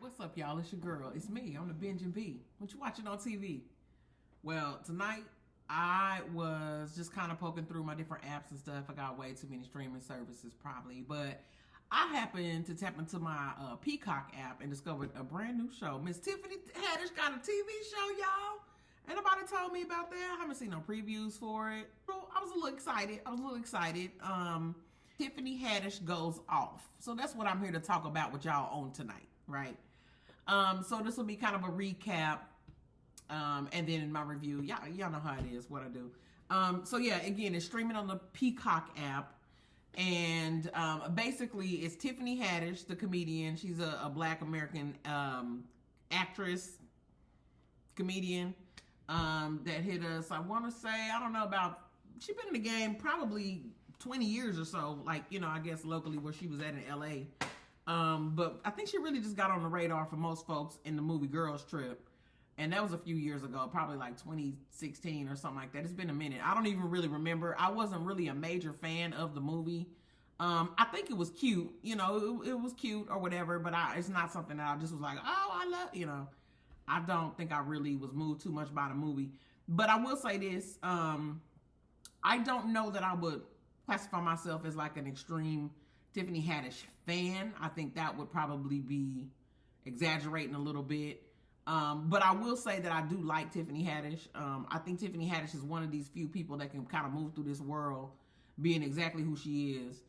What's up, y'all? It's your girl. It's me. I'm the Binge and B. What you watching on TV? Well, tonight I was just kind of poking through my different apps and stuff. I got way too many streaming services probably, but I happened to tap into my Peacock app and discovered a brand new show. Miss Tiffany Haddish got a TV show, y'all. Ain't nobody told me about that. I haven't seen no previews for it. So I was a little excited. Tiffany Haddish Goes Off. So that's what I'm here to talk about with y'all on tonight, right? So this will be kind of a recap, and then in my review, y'all know how it is, what I do. So yeah, again, it's streaming on the Peacock app, and basically it's Tiffany Haddish, the comedian. She's a Black American actress, comedian that hit us. I want to say, I don't know, she's been in the game probably 20 years or so, like, I guess locally where she was at in LA. But I think she really just got on the radar for most folks in the movie Girls Trip. And that was a few years ago, probably like 2016 or something like that. It's been a minute. I don't even really remember. I wasn't really a major fan of the movie. I think it was cute, it was cute or whatever, but it's not something that I just was like, oh, I love, I don't think I really was moved too much by the movie. But I will say this, I don't know that I would classify myself as like an extreme Tiffany Haddish fan. I think that would probably be exaggerating a little bit. But I will say that I do like Tiffany Haddish. I think Tiffany Haddish is one of these few people that can kind of move through this world being exactly who she is.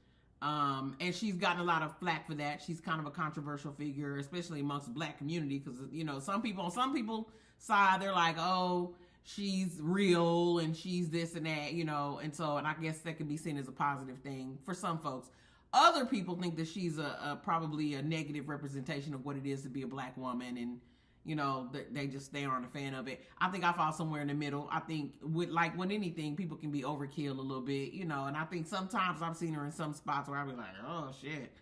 And she's gotten a lot of flack for that. She's kind of a controversial figure, especially amongst the Black community, because, some people on some people's side, they're like, oh, she's real and she's this and that, and I guess that could be seen as a positive thing for some folks. Other people think that she's probably a negative representation of what it is to be a Black woman, and they aren't a fan of it. I think I fall somewhere in the middle. I think with anything, people can be overkill a little bit, and I think sometimes I've seen her in some spots where I'll be like, oh shit.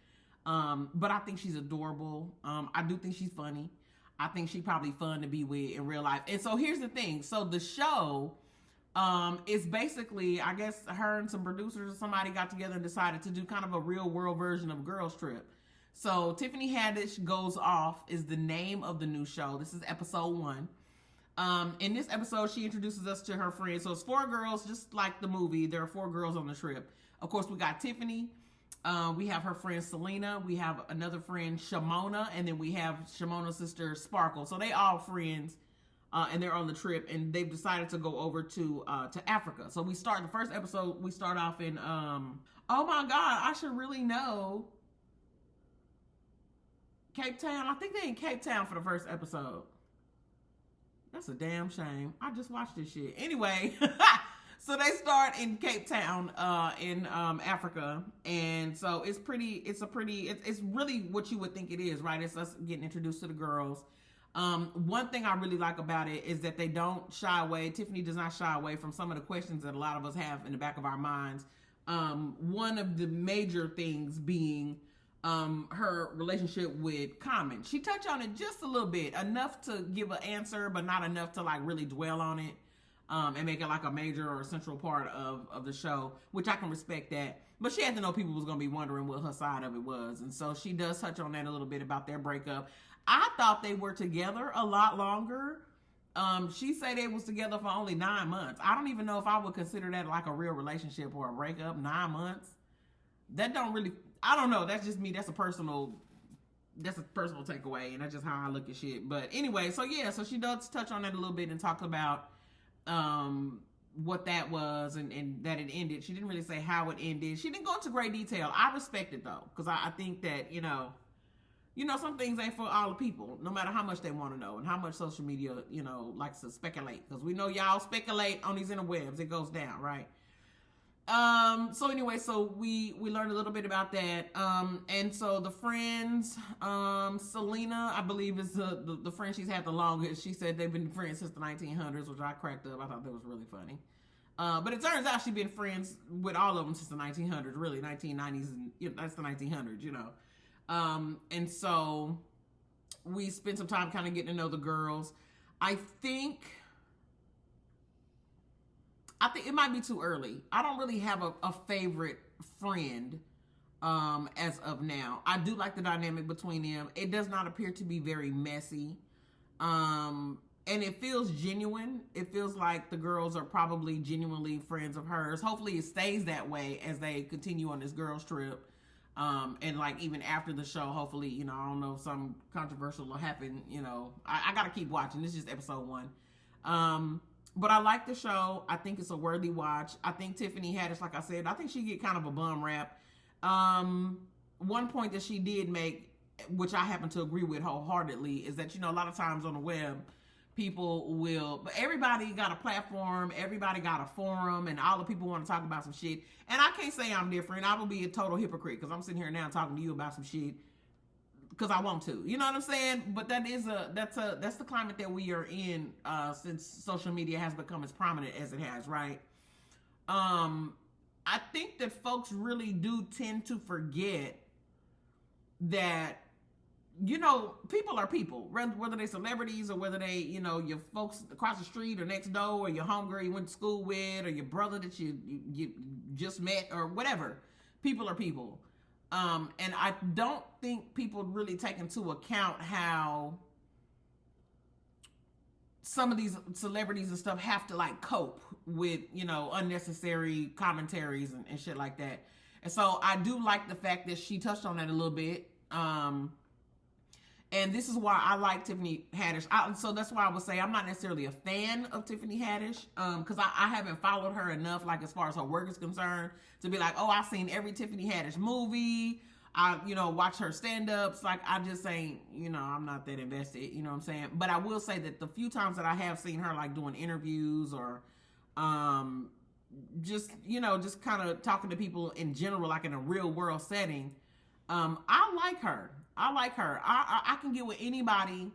But I think she's adorable. I do think she's funny. I think she's probably fun to be with in real life. And so here's the thing. So the show is basically, I guess her and some producers or somebody got together and decided to do kind of a real world version of Girls Trip. So Tiffany Haddish Goes Off is the name of the new show. This is episode 1. In this episode, she introduces us to her friends. So it's 4 girls, just like the movie. There are 4 girls on the trip. Of course, we got Tiffany. We have her friend Selena. We have another friend, Shimona. And then we have Shimona's sister, Sparkle. So they all friends. And they're on the trip. And they've decided to go over to Africa. So the first episode, we start off in, oh my God, I should really know. Cape Town. I think they're in Cape Town for the first episode. That's a damn shame. I just watched this shit. Anyway, so they start in Cape Town in Africa. And so it's really what you would think it is, right? It's us getting introduced to the girls. One thing I really like about it is that they don't shy away. Tiffany does not shy away from some of the questions that a lot of us have in the back of our minds. One of the major things being her relationship with Common. She touched on it just a little bit, enough to give an answer, but not enough to like really dwell on it and make it like a major or central part of the show, which I can respect that. But she had to know people was going to be wondering what her side of it was. And so she does touch on that a little bit about their breakup. I thought they were together a lot longer. She said they was together for only 9 months. I don't even know if I would consider that like a real relationship or a breakup. 9 months. That don't really, I don't know. That's just me. That's a personal takeaway. And that's just how I look at shit. But anyway, so yeah, so she does touch on that a little bit and talk about, what that was and that it ended. She didn't really say how it ended. She didn't go into great detail. I respect it though. Cause I think that, some things ain't for all the people, no matter how much they want to know and how much social media, likes to speculate. Cause we know y'all speculate on these interwebs. It goes down, right? So anyway, so we learned a little bit about that. And so the friends, Selena, I believe is the friend she's had the longest. She said they've been friends since the 1900s, which I cracked up. I thought that was really funny. But it turns out she's been friends with all of them since the 1900s, really 1990s. And that's the 1900s, and so we spent some time kind of getting to know the girls. I think it might be too early. I don't really have a favorite friend as of now. I do like the dynamic between them. It does not appear to be very messy. And it feels genuine. It feels like the girls are probably genuinely friends of hers. Hopefully it stays that way as they continue on this girls trip. And like even after the show, hopefully, you know, I don't know if something controversial will happen, you know. I gotta keep watching. This is just episode 1. But I like the show. I think it's a worthy watch. I think Tiffany Haddish, like I said, I think she get kind of a bum rap. One point that she did make, which I happen to agree with wholeheartedly, is that, you know, a lot of times on the web, people will, but everybody got a platform, everybody got a forum, and all the people want to talk about some shit. And I can't say I'm different. I will be a total hypocrite because I'm sitting here now talking to you about some shit because I want to. You know what I'm saying? But that's the climate that we are in since social media has become as prominent as it has, right? I think that folks really do tend to forget that, you know, people are people, whether they're celebrities or whether they, you know, your folks across the street or next door or your homegirl you went to school with or your brother that you just met or whatever. People are people. And I don't think people really take into account how some of these celebrities and stuff have to like cope with, you know, unnecessary commentaries and shit like that. And so I do like the fact that she touched on that a little bit. And this is why I like Tiffany Haddish. So that's why I would say I'm not necessarily a fan of Tiffany Haddish, because I haven't followed her enough, like as far as her work is concerned, to be like, oh, I've seen every Tiffany Haddish movie. I, you know, watch her stand-ups. Like, I just ain't, you know, I'm not that invested, you know what I'm saying? But I will say that the few times that I have seen her, like, doing interviews or just, you know, just kind of talking to people in general, like in a real-world setting, I like her. I can get with anybody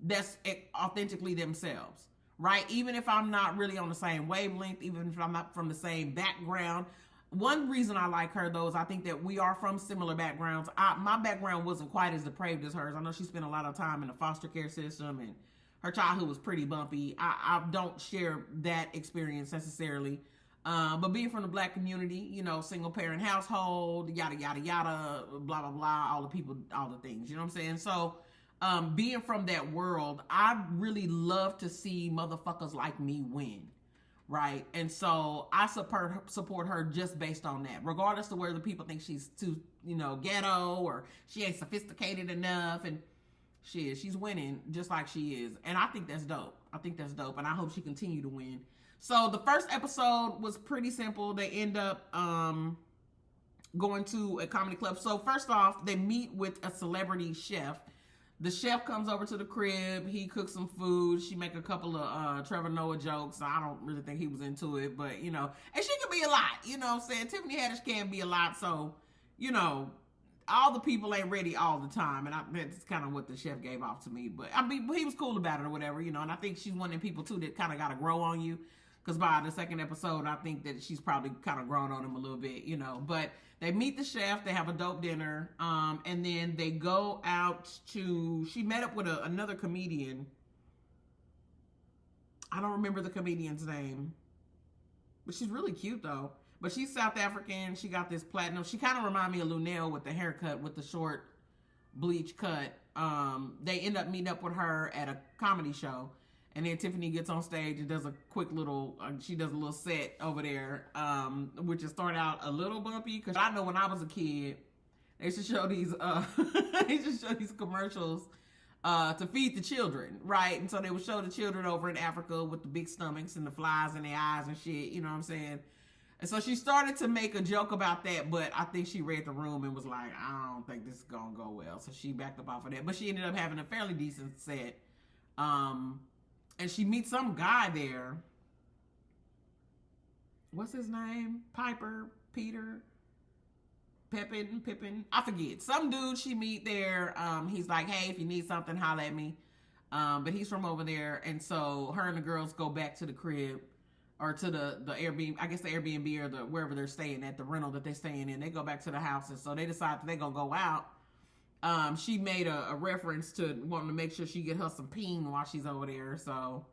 that's authentically themselves, right? Even if I'm not really on the same wavelength, even if I'm not from the same background. One reason I like her, though, is I think that we are from similar backgrounds. My background wasn't quite as depraved as hers. I know she spent a lot of time in the foster care system, and her childhood was pretty bumpy. I don't share that experience necessarily. But being from the black community, you know, single parent household, yada, yada, yada, blah, blah, blah, all the people, all the things, you know what I'm saying? So, being from that world, I really love to see motherfuckers like me win, right? And so I support her just based on that, regardless of whether people think she's too, you know, ghetto or she ain't sophisticated enough, and she's winning just like she is. And I think that's dope. And I hope she continue to win. So the first episode was pretty simple. They end up going to a comedy club. So first off, they meet with a celebrity chef. The chef comes over to the crib. He cooks some food. She make a couple of Trevor Noah jokes. I don't really think he was into it, but, you know. And she can be a lot, you know what I'm saying? Tiffany Haddish can be a lot, so, you know, all the people ain't ready all the time. And that's kind of what the chef gave off to me. But, I mean, he was cool about it or whatever, you know. And I think she's one of the people, too, that kind of got to grow on you. Because by the second episode, I think that she's probably kind of grown on him a little bit, you know. But they meet the chef. They have a dope dinner. And then they go out to... She met up with another comedian. I don't remember the comedian's name. But she's really cute, though. But she's South African. She got this platinum. She kind of reminds me of Lunel with the haircut, with the short bleach cut. They end up meeting up with her at a comedy show. And then Tiffany gets on stage and does a quick little, she does a little set over there, which is start out a little bumpy. Because I know when I was a kid, they used to show these, commercials to feed the children, right? And so they would show the children over in Africa with the big stomachs and the flies in their eyes and shit, you know what I'm saying? And so she started to make a joke about that, but I think she read the room and was like, I don't think this is going to go well. So she backed up off of that. But she ended up having a fairly decent set. And she meets some guy there. What's his name? Peter, Pippin. I forget. Some dude she meet there. He's like, hey, if you need something, holla at me. But he's from over there. And so her and the girls go back to the crib. Or to the Airbnb, I guess the Airbnb or the wherever they're staying at, the rental that they're staying in. They go back to the house. And so they decide that they're going to go out. She made a reference to wanting to make sure she get her some peen while she's over there. So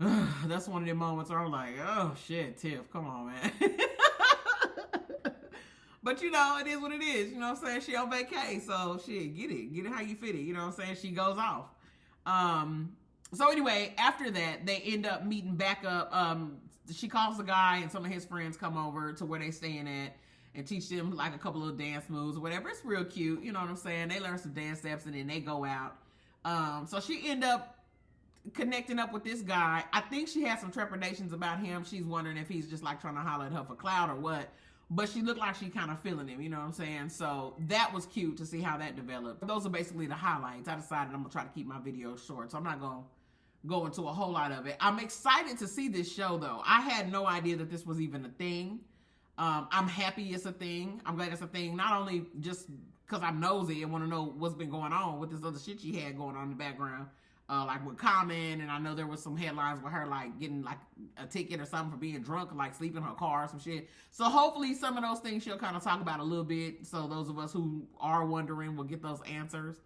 that's one of the moments where I'm like, oh shit, Tiff, come on, man. But you know, it is what it is. You know what I'm saying? She on vacay, so shit, get it how you fit it. You know what I'm saying? She goes off. So anyway, after that, they end up meeting back up. She calls the guy, and some of his friends come over to where they staying at and teach them like a couple of dance moves or whatever. It's real cute. You know what I'm saying? They learn some dance steps, and then they go out. So she end up connecting up with this guy. I think she has some trepidations about him. She's wondering if he's just like trying to holler at her for clout or what. But she looked like she kind of feeling him, you know what I'm saying? So that was cute to see how that developed. Those are basically the highlights. I decided I'm going to try to keep my videos short, so I'm not going to go into a whole lot of it. I'm excited to see this show, though. I had no idea that this was even a thing. I'm happy it's a thing. I'm glad it's a thing, not only just because I'm nosy and want to know what's been going on with this other shit she had going on in the background. Like with Common, and I know there was some headlines with her like getting like a ticket or something for being drunk, or like sleeping in her car or some shit. So hopefully some of those things she'll kind of talk about a little bit, so those of us who are wondering will get those answers.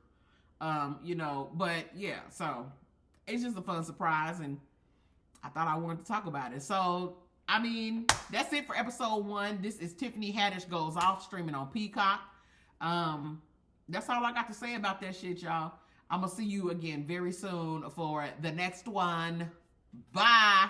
You know, but yeah, so it's just a fun surprise, and I thought I wanted to talk about it. So I mean, that's it for episode 1. This is Tiffany Haddish Goes Off, streaming on Peacock. That's all I got to say about that shit, y'all. I'm going to see you again very soon for the next one. Bye.